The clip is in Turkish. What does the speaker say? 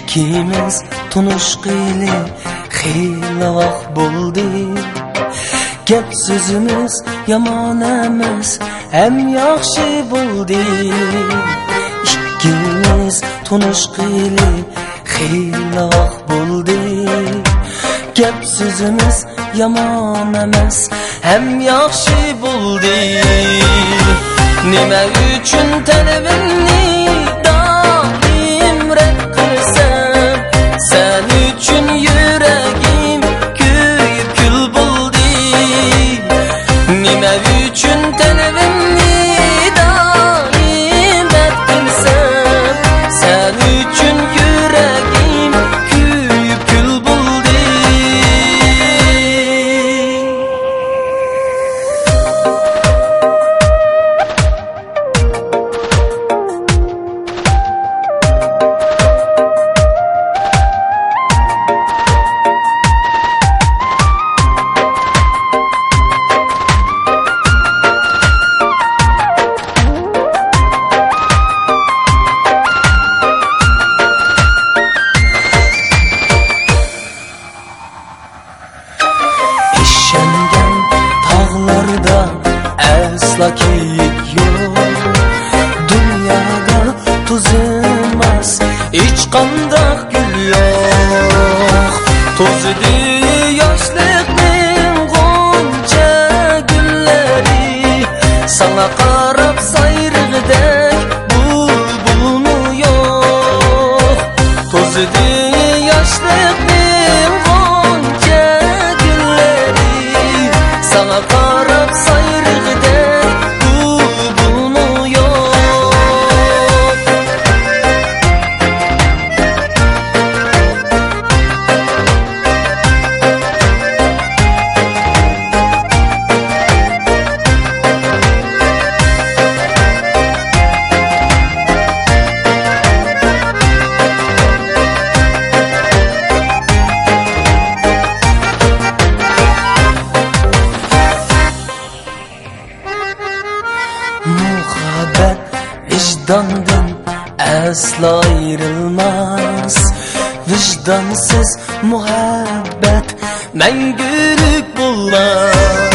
İkimiz tunuşqili xeyli vaqt bo'ldi. Gap sözümüz yaman emas, hem yaxshi bo'ldi. İkimiz tunuşqili xeyli vaqt bo'ldi. Gap sözümüz yaman emas, hem yaxshi bo'ldi. Nima uchun talabimni doim rad qilsam, sen uchun yuragim kuyib kul bo'ldi. Nima uchun talabimni doim rad qilsam, sen uchun yuragim kuyib kul bo'ldi. Eşengen tağlarda asla keyif yok. Dünyada tuzulmaz hiç qandaq gül yok. To'zidi yoshlikning g'uncha gullari, sana qarab sayrig'idek bulbulmi yo'q. To'zidi yoshlikning g'uncha gullari, sana qarab sayrig'idek bulbulmi yo'q. Muhabbet vicdandan asla ayrılmaz. Vicdansız muhabbet mengülük bulmaz.